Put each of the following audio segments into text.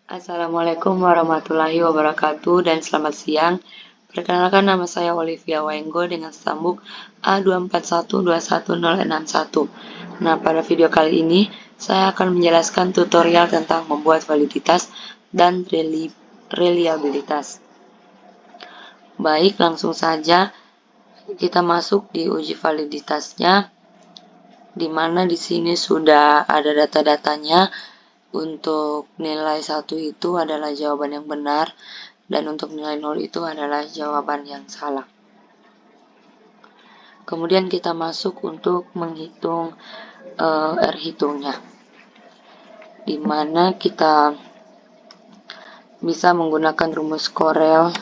Assalamualaikum warahmatullahi wabarakatuh dan selamat siang. Perkenalkan, nama saya Olivia Waenggo dengan stambuk A24121061. Nah, pada video kali ini saya akan menjelaskan tutorial tentang membuat validitas dan reliabilitas. Baik, langsung saja kita masuk di uji validitasnya, di mana di sini sudah ada data-datanya. Untuk nilai 1 itu adalah jawaban yang benar, dan untuk nilai 0 itu adalah jawaban yang salah. Kemudian kita masuk untuk menghitung R hitungnya, di mana kita bisa menggunakan rumus Corel.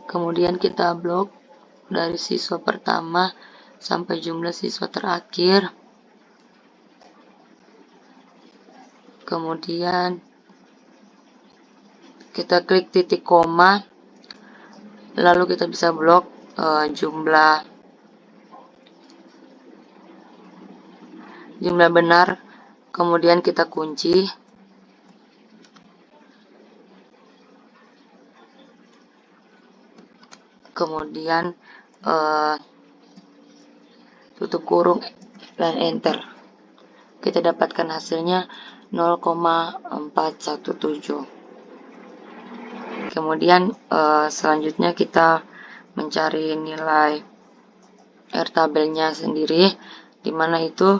Kemudian kita blok dari siswa pertama sampai jumlah siswa terakhir. Kemudian kita klik titik koma, lalu kita bisa blok jumlah benar, kemudian kita kunci. Kemudian tutup kurung dan enter. Kita dapatkan hasilnya 0,417. Kemudian selanjutnya kita mencari nilai R tabelnya sendiri, di mana itu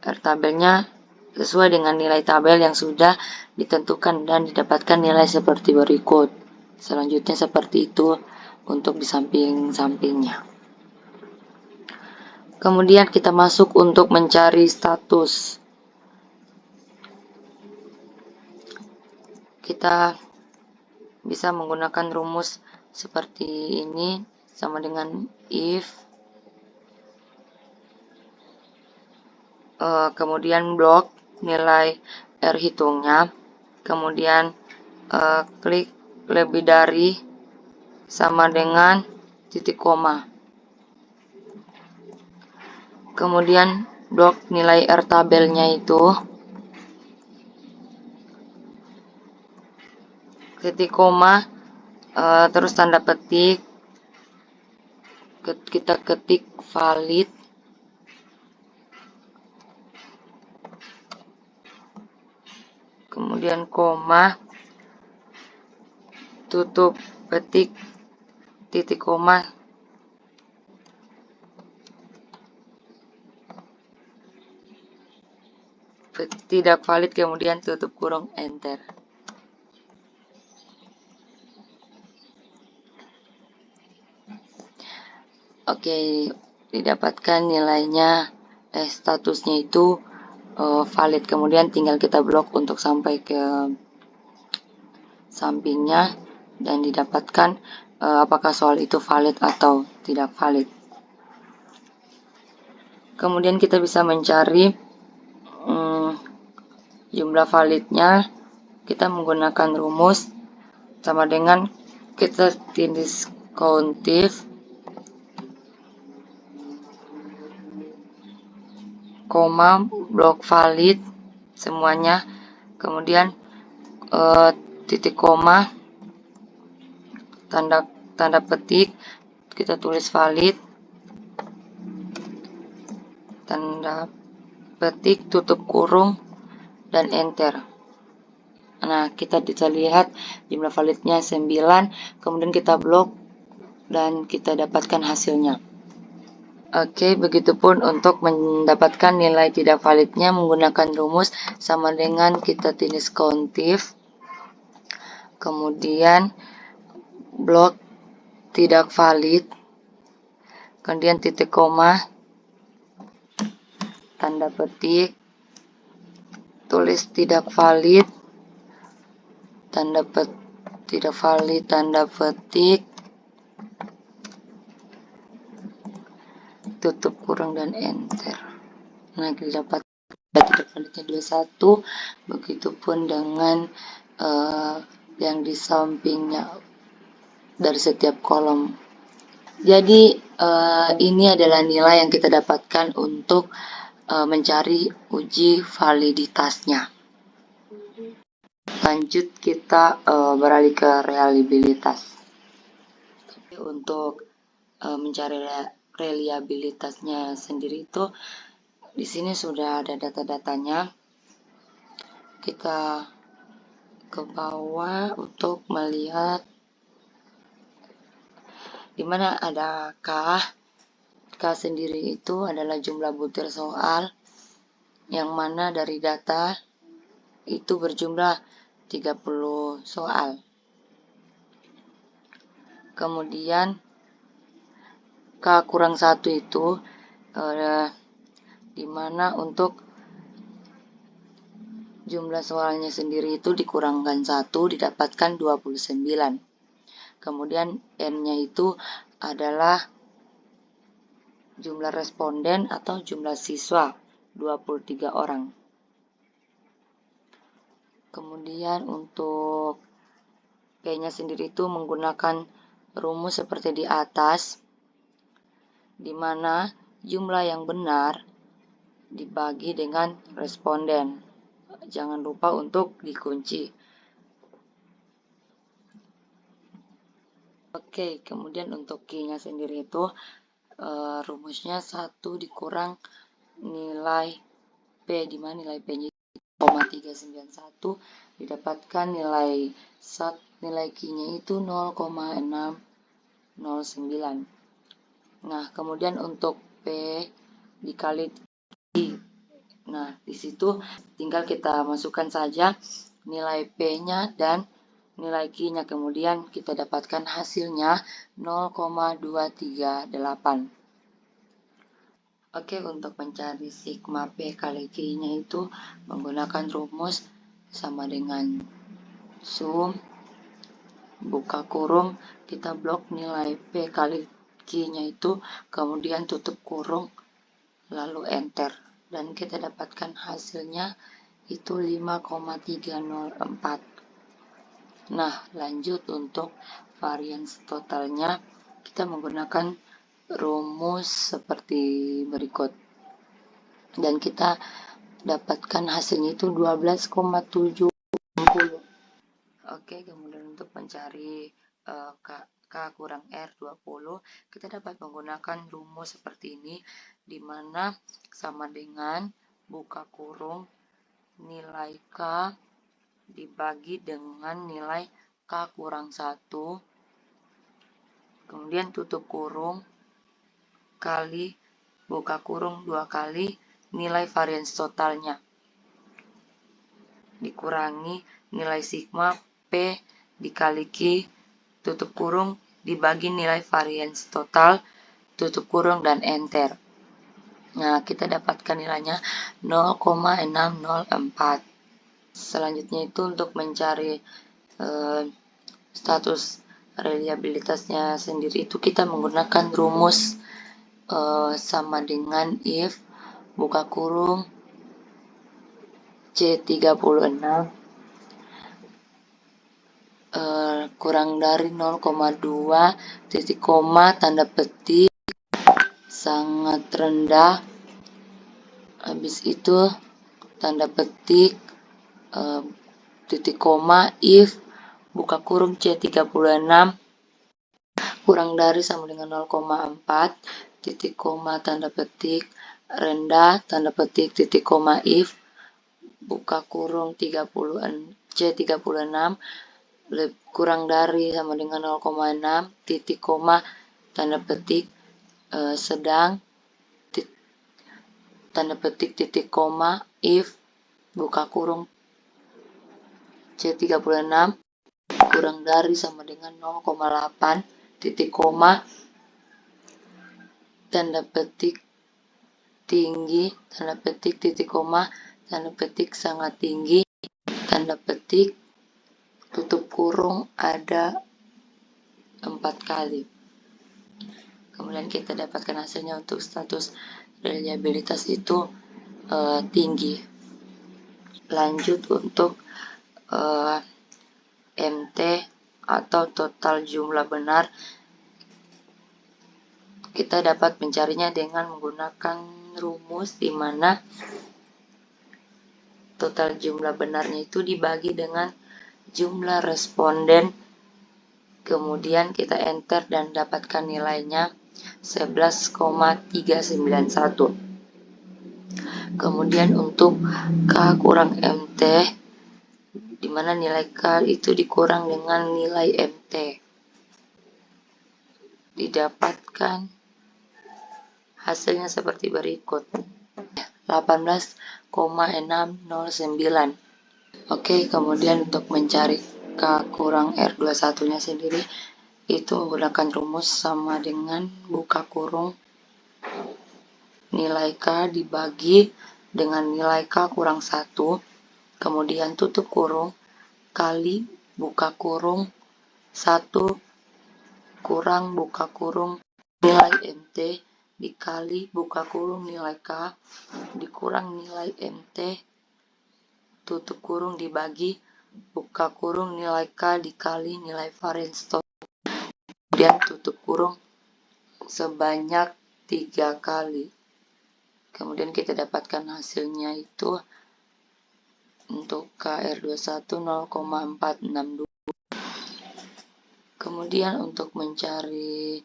R tabelnya sesuai dengan nilai tabel yang sudah ditentukan dan didapatkan nilai seperti berikut. Selanjutnya seperti itu untuk di samping-sampingnya. Kemudian kita masuk untuk mencari status. Kita bisa menggunakan rumus seperti ini, sama dengan if, kemudian blok nilai R hitungnya, kemudian klik lebih dari sama dengan titik koma, kemudian blok nilai R tabelnya itu, titik koma, terus tanda petik, kita ketik valid, kemudian koma, tutup petik, titik koma, tidak valid, kemudian tutup kurung, enter. Oke, didapatkan nilainya, statusnya itu valid. Kemudian tinggal kita blok untuk sampai ke sampingnya dan didapatkan apakah soal itu valid atau tidak valid. Kemudian kita bisa mencari jumlah validnya. Kita menggunakan rumus sama dengan kita tindis countif, koma, blok valid semuanya, kemudian titik koma, tanda petik, kita tulis valid, tanda petik, tutup kurung, dan enter. Nah, kita bisa lihat jumlah validnya 9, kemudian kita blok dan kita dapatkan hasilnya. Oke, begitupun untuk mendapatkan nilai tidak validnya menggunakan rumus sama dengan kita tindis countif, kemudian blok tidak valid, kemudian titik koma, tanda petik, tulis tidak valid, tidak valid, tanda petik, tutup kurung, dan enter. Nah, didapat tidak validnya 21, begitupun dengan yang di sampingnya dari setiap kolom. Jadi ini adalah nilai yang kita dapatkan untuk mencari uji validitasnya. Lanjut kita beralih ke reliabilitas. Untuk mencari reliabilitasnya sendiri itu di sini sudah ada data-datanya. Kita ke bawah untuk melihat di mana ada K. K sendiri itu adalah jumlah butir soal yang mana dari data itu berjumlah 30 soal. Kemudian K kurang 1 itu di mana untuk jumlah soalnya sendiri itu dikurangkan 1 didapatkan 29. Kemudian N-nya itu adalah jumlah responden atau jumlah siswa 23 orang. Kemudian untuk P-nya sendiri itu menggunakan rumus seperti di atas, di mana jumlah yang benar dibagi dengan responden. Jangan lupa untuk dikunci. Oke, kemudian untuk Q-nya sendiri itu rumusnya 1 dikurang nilai P, di mana nilai P-nya 0,391 didapatkan nilai Q-nya itu 0,609. Nah, kemudian untuk P dikali Q. Nah, di situ tinggal kita masukkan saja nilai P-nya dan nilai Q-nya, kemudian kita dapatkan hasilnya 0,238. Oke, untuk mencari sigma P kali Q-nya itu menggunakan rumus sama dengan sum, buka kurung, kita blok nilai P kali Q-nya itu, kemudian tutup kurung, lalu enter. Dan kita dapatkan hasilnya itu 5,304. Nah, lanjut untuk varians totalnya, kita menggunakan rumus seperti berikut. Dan kita dapatkan hasilnya itu 12,70. Oke, kemudian untuk mencari K kurang R 20, kita dapat menggunakan rumus seperti ini, di mana sama dengan buka kurung nilai K dibagi dengan nilai K kurang 1, kemudian tutup kurung, kali buka kurung 2 kali nilai varians totalnya, dikurangi nilai sigma P dikali Q, tutup kurung, dibagi nilai varians total, tutup kurung, dan enter. Nah, kita dapatkan nilainya 0,604. Selanjutnya itu untuk mencari status reliabilitasnya sendiri itu kita menggunakan rumus sama dengan if buka kurung C36 kurang dari 0,2 titik koma tanda petik sangat rendah, habis itu tanda petik titik koma if buka kurung C36 kurang dari sama dengan 0,4 titik koma tanda petik rendah tanda petik titik koma if buka kurung C36 kurang dari sama dengan 0,6 titik koma tanda petik sedang tanda petik titik koma if buka kurung C36 kurang dari sama dengan 0,8 titik koma tanda petik tinggi tanda petik titik koma tanda petik sangat tinggi tanda petik tutup kurung ada 4 kali. Kemudian kita dapatkan hasilnya untuk status reliabilitas itu tinggi. Lanjut untuk MT atau total jumlah benar, kita dapat mencarinya dengan menggunakan rumus di mana total jumlah benarnya itu dibagi dengan jumlah responden, kemudian kita enter dan dapatkan nilainya 11,391. Kemudian untuk K kurang MT, di mana nilai K itu dikurang dengan nilai MT, didapatkan hasilnya seperti berikut, 18,609. Oke, kemudian untuk mencari K kurang R21 nya sendiri, itu menggunakan rumus sama dengan buka kurung nilai K dibagi dengan nilai K kurang 1, kemudian tutup kurung kali buka kurung 1 kurang buka kurung nilai MT dikali buka kurung nilai K dikurang nilai MT tutup kurung dibagi buka kurung nilai K dikali nilai varian stok, kemudian tutup kurung sebanyak 3 kali. Kemudian kita dapatkan hasilnya itu untuk KR21 0,462. Kemudian untuk mencari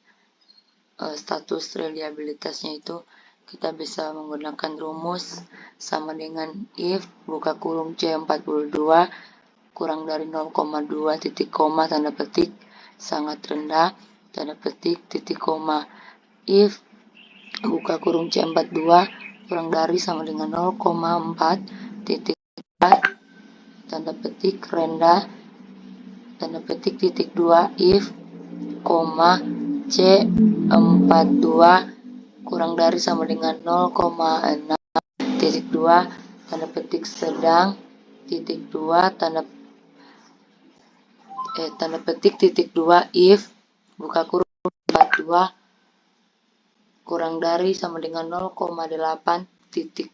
status reliabilitasnya itu kita bisa menggunakan rumus sama dengan if buka kurung C42 kurang dari 0,2 titik koma tanda petik sangat rendah tanda petik titik koma, if buka kurung C42 kurang dari sama dengan 0,4 titik tanda petik rendah tanda petik titik 2 if koma C42 kurang dari sama dengan 0,6 titik 2 tanda petik sedang titik 2 tanda petik titik 2 if buka kurung 42 kurang dari sama dengan 0,8 titik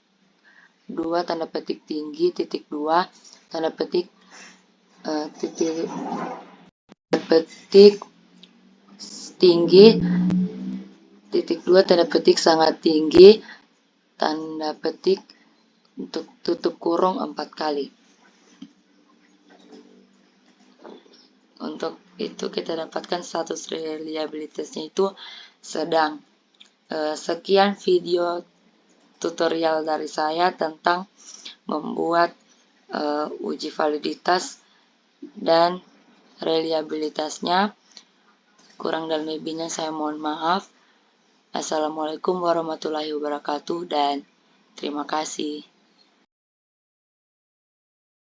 2 tanda petik tinggi titik 2 tanda petik titik tinggi titik 2 tanda petik sangat tinggi tanda petik untuk tutup kurung 4 kali. Untuk itu kita dapatkan status reliabilitasnya itu sedang. Sekian video tutorial dari saya tentang membuat uji validitas dan reliabilitasnya. Kurang dan lebihnya saya mohon maaf. Assalamualaikum warahmatullahi wabarakatuh dan terima kasih.